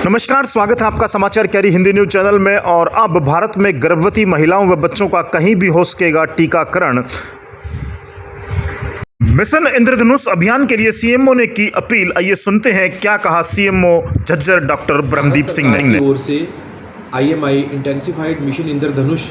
नमस्कार, स्वागत है आपका समाचार कैरी हिंदी न्यूज चैनल में। और अब भारत में गर्भवती महिलाओं व बच्चों का कहीं भी हो सकेगा टीकाकरण। मिशन इंद्रधनुष अभियान के लिए सीएमओ ने की अपील। आइए सुनते हैं क्या कहा सीएमओ झज्जर डॉक्टर ब्रह्मदीप सिंह ने। ओर से IMI इंटेंसिफाइड मिशन इंद्रधनुष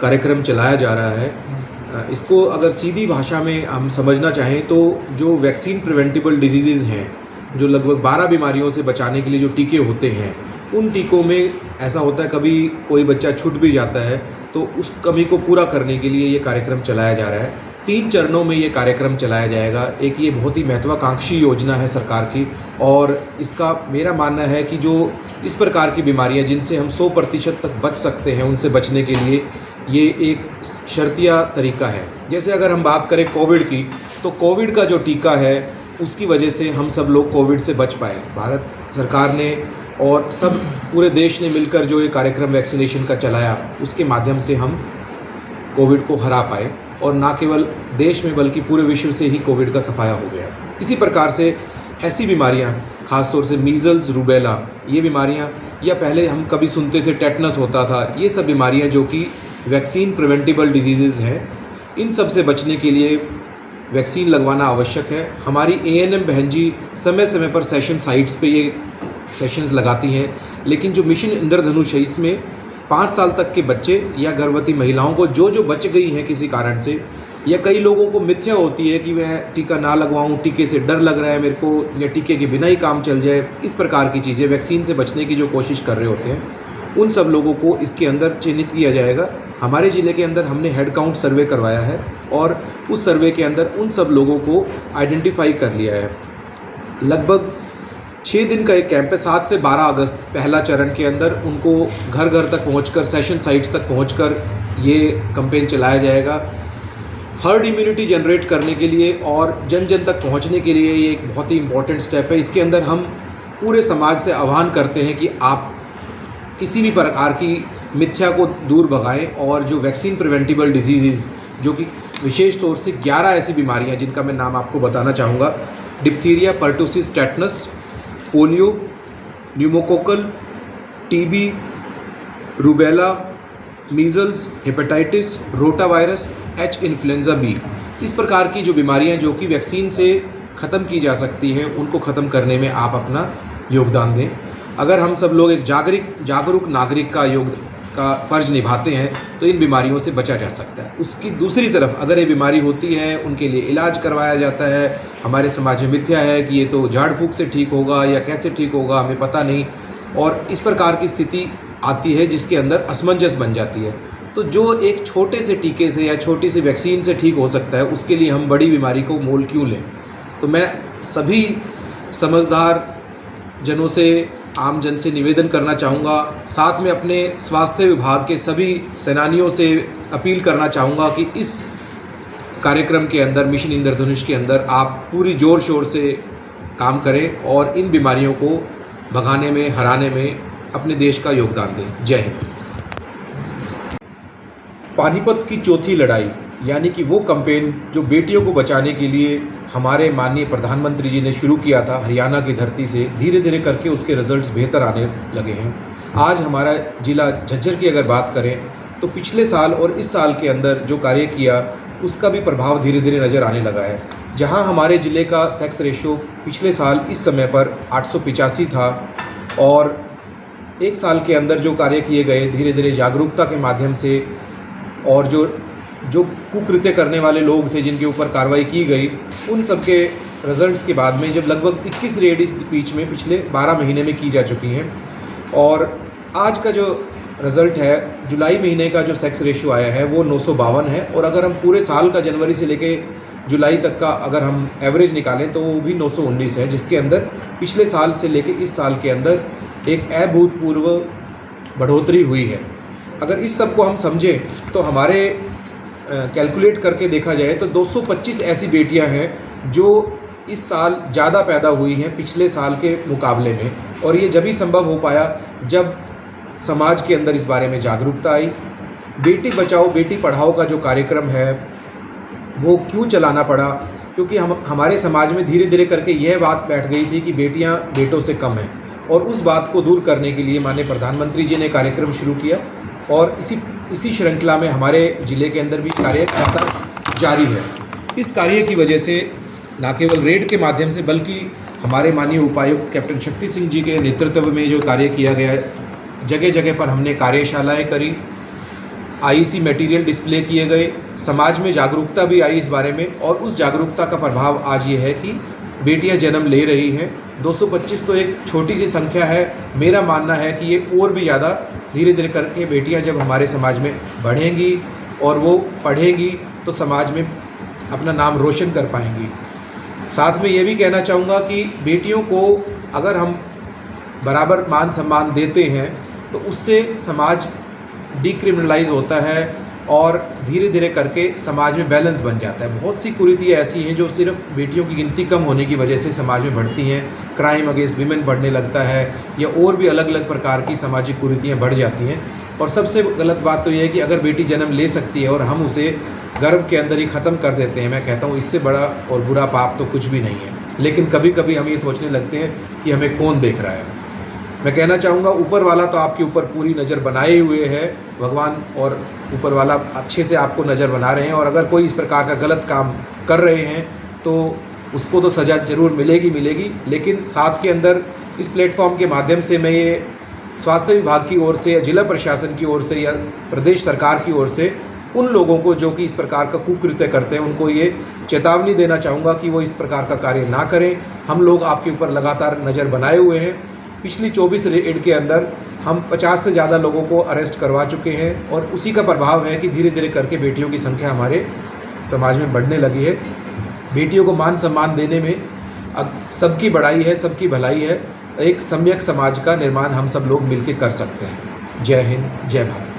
कार्यक्रम चलाया जा रहा है। इसको अगर सीधी भाषा में हम समझना चाहें तो जो वैक्सीन प्रिवेंटेबल डिजीज़ हैं, जो लगभग 12 बीमारियों से बचाने के लिए जो टीके होते हैं, उन टीकों में ऐसा होता है कभी कोई बच्चा छूट भी जाता है, तो उस कमी को पूरा करने के लिए ये कार्यक्रम चलाया जा रहा है। 3 चरणों में ये कार्यक्रम चलाया जाएगा। एक ये बहुत ही महत्वाकांक्षी योजना है सरकार की, और इसका मेरा मानना है कि जो इस प्रकार की बीमारियां जिनसे हम 100% तक बच सकते हैं, उनसे बचने के लिए ये एक शर्तिया तरीका है। जैसे अगर हम बात करें कोविड की, तो कोविड का जो टीका है उसकी वजह से हम सब लोग कोविड से बच पाए। भारत सरकार ने और सब पूरे देश ने मिलकर जो ये कार्यक्रम वैक्सीनेशन का चलाया, उसके माध्यम से हम कोविड को हरा पाए, और ना केवल देश में बल्कि पूरे विश्व से ही कोविड का सफाया हो गया। इसी प्रकार से ऐसी बीमारियां, खासतौर से मीज़ल्स, रूबेला, ये बीमारियां, या पहले हम कभी सुनते थे टेटनस होता था, ये सब बीमारियां जो कि वैक्सीन प्रिवेंटेबल डिजीज़ हैं, इन सब से बचने के लिए वैक्सीन लगवाना आवश्यक है। हमारी ANM बहन जी समय समय पर सेशन साइट्स पे ये सेशंस लगाती हैं, लेकिन जो मिशन इंद्रधनुष है, इसमें 5 साल तक के बच्चे या गर्भवती महिलाओं को जो बच गई हैं किसी कारण से, या कई लोगों को मिथ्या होती है कि मैं टीका ना लगवाऊं, टीके से डर लग रहा है मेरे को, या टीके के बिना ही काम चल जाए, इस प्रकार की चीज़ें, वैक्सीन से बचने की जो कोशिश कर रहे होते हैं, उन सब लोगों को इसके अंदर चिन्हित किया जाएगा। हमारे ज़िले के अंदर हमने हेड काउंट सर्वे करवाया है, और उस सर्वे के अंदर उन सब लोगों को आइडेंटिफाई कर लिया है। लगभग 6 दिन का एक कैंप है। 7 से 12 अगस्त पहला चरण के अंदर उनको घर घर तक पहुंचकर, सेशन साइट्स तक पहुंचकर ये कैंपेन चलाया जाएगा। हर्ड इम्यूनिटी जनरेट करने के लिए और जन जन तक पहुंचने के लिए ये एक बहुत ही इम्पोर्टेंट स्टेप है। इसके अंदर हम पूरे समाज से आह्वान करते हैं कि आप किसी भी प्रकार की मिथ्या को दूर भगाएं, और जो वैक्सीन प्रिवेंटेबल डिजीज़, जो कि विशेष तौर से 11 ऐसी बीमारियां जिनका मैं नाम आपको बताना चाहूँगा: diphtheria, pertussis, tetanus, polio, pneumococcal, TB, rubella, measles, hepatitis, rotavirus, H influenza B, इस प्रकार की जो बीमारियां जो कि वैक्सीन से ख़त्म की जा सकती हैं, उनको ख़त्म करने में आप अपना योगदान दें। अगर हम सब लोग एक जागरूक नागरिक का फ़र्ज निभाते हैं, तो इन बीमारियों से बचा जा सकता है। उसकी दूसरी तरफ अगर ये बीमारी होती है, उनके लिए इलाज करवाया जाता है। हमारे समाज में मिथ्या है कि ये तो झाड़ फूँक से ठीक होगा, या कैसे ठीक होगा हमें पता नहीं, और इस प्रकार की स्थिति आती है जिसके अंदर असमंजस बन जाती है। तो जो एक छोटे से टीके से या छोटी सी वैक्सीन से ठीक हो सकता है, उसके लिए हम बड़ी बीमारी को मोल क्यों लें। तो मैं सभी समझदार जनों से, आम जन से निवेदन करना चाहूँगा, साथ में अपने स्वास्थ्य विभाग के सभी सेनानियों से अपील करना चाहूँगा कि इस कार्यक्रम के अंदर, मिशन इंद्रधनुष के अंदर, आप पूरी ज़ोर शोर से काम करें और इन बीमारियों को भगाने में, हराने में अपने देश का योगदान दें। जय हिंद। पानीपत की चौथी लड़ाई, यानी कि वो कैंपेन जो बेटियों को बचाने के लिए हमारे माननीय प्रधानमंत्री जी ने शुरू किया था हरियाणा की धरती से, धीरे धीरे करके उसके रिजल्ट्स बेहतर आने लगे हैं। आज हमारा जिला झज्जर की अगर बात करें, तो पिछले साल और इस साल के अंदर जो कार्य किया, उसका भी प्रभाव धीरे धीरे नज़र आने लगा है। जहां हमारे ज़िले का सेक्स रेशो पिछले साल इस समय पर 885 था, और 1 साल के अंदर जो कार्य किए गए धीरे धीरे जागरूकता के माध्यम से, और जो कुकृत्य करने वाले लोग थे जिनके ऊपर कार्रवाई की गई, उन सब के रिजल्ट्स के बाद में जब लगभग 21 रेड इस बीच में पिछले 12 महीने में की जा चुकी हैं, और आज का जो रिज़ल्ट है, जुलाई महीने का जो सेक्स रेशियो आया है वो 952 है। और अगर हम पूरे साल का जनवरी से लेके जुलाई तक का अगर हम एवरेज निकालें, तो वो भी 919 है, जिसके अंदर पिछले साल से लेके इस साल के अंदर एक अभूतपूर्व बढ़ोतरी हुई है। अगर इस सब को हम समझें, तो हमारे कैलकुलेट करके देखा जाए तो 225 ऐसी बेटियां हैं जो इस साल ज़्यादा पैदा हुई हैं पिछले साल के मुकाबले में, और ये जब ही संभव हो पाया जब समाज के अंदर इस बारे में जागरूकता आई। बेटी बचाओ बेटी पढ़ाओ का जो कार्यक्रम है वो क्यों चलाना पड़ा, क्योंकि हमारे समाज में धीरे धीरे करके यह बात बैठ गई थी कि बेटियां बेटों से कम हैं, और उस बात को दूर करने के लिए माननीय प्रधानमंत्री जी ने कार्यक्रम शुरू किया और इसी श्रृंखला में हमारे ज़िले के अंदर भी कार्य लगातार जारी है। इस कार्य की वजह से न केवल रेड के माध्यम से बल्कि हमारे माननीय उपायुक्त कैप्टन शक्ति सिंह जी के नेतृत्व में जो कार्य किया गया है, जगह जगह पर हमने कार्यशालाएं करी, आईसी मटेरियल डिस्प्ले किए गए, समाज में जागरूकता भी आई इस बारे में और उस जागरूकता का प्रभाव आज ये है कि बेटियां जन्म ले रही हैं। 225 तो एक छोटी सी संख्या है, मेरा मानना है कि ये और भी ज़्यादा धीरे धीरे करके बेटियां जब हमारे समाज में बढ़ेंगी और वो पढ़ेंगी तो समाज में अपना नाम रोशन कर पाएंगी। साथ में ये भी कहना चाहूँगा कि बेटियों को अगर हम बराबर मान सम्मान देते हैं तो उससे समाज डिक्रिमिनलाइज होता है और धीरे धीरे करके समाज में बैलेंस बन जाता है। बहुत सी कुरीतियाँ ऐसी हैं जो सिर्फ बेटियों की गिनती कम होने की वजह से समाज में बढ़ती हैं, क्राइम अगेंस्ट वीमेन बढ़ने लगता है या और भी अलग अलग प्रकार की सामाजिक कुरीतियाँ बढ़ जाती हैं। और सबसे गलत बात तो ये है कि अगर बेटी जन्म ले सकती है और हम उसे गर्भ के अंदर ही ख़त्म कर देते हैं, मैं कहता हूँ इससे बड़ा और बुरा पाप तो कुछ भी नहीं है। लेकिन कभी कभी हम ये सोचने लगते हैं कि हमें कौन देख रहा है। मैं कहना चाहूँगा ऊपर वाला तो आपके ऊपर पूरी नज़र बनाए हुए है, भगवान और ऊपर वाला अच्छे से आपको नज़र बना रहे हैं और अगर कोई इस प्रकार का गलत काम कर रहे हैं तो उसको तो सज़ा ज़रूर मिलेगी। लेकिन साथ के अंदर इस प्लेटफॉर्म के माध्यम से मैं ये स्वास्थ्य विभाग की ओर से या जिला प्रशासन की ओर से या प्रदेश सरकार की ओर से उन लोगों को जो कि इस प्रकार का कुकृत्य करते हैं उनको ये चेतावनी देना चाहूँगा कि वो इस प्रकार का कार्य ना करें। हम लोग आपके ऊपर लगातार नज़र बनाए हुए हैं। पिछली 24 रेड के अंदर हम 50 से ज़्यादा लोगों को अरेस्ट करवा चुके हैं और उसी का प्रभाव है कि धीरे धीरे करके बेटियों की संख्या हमारे समाज में बढ़ने लगी है। बेटियों को मान सम्मान देने में अब सबकी बड़ाई है, सबकी भलाई है। एक सम्यक समाज का निर्माण हम सब लोग मिलकर कर सकते हैं। जय हिंद, जय भारत।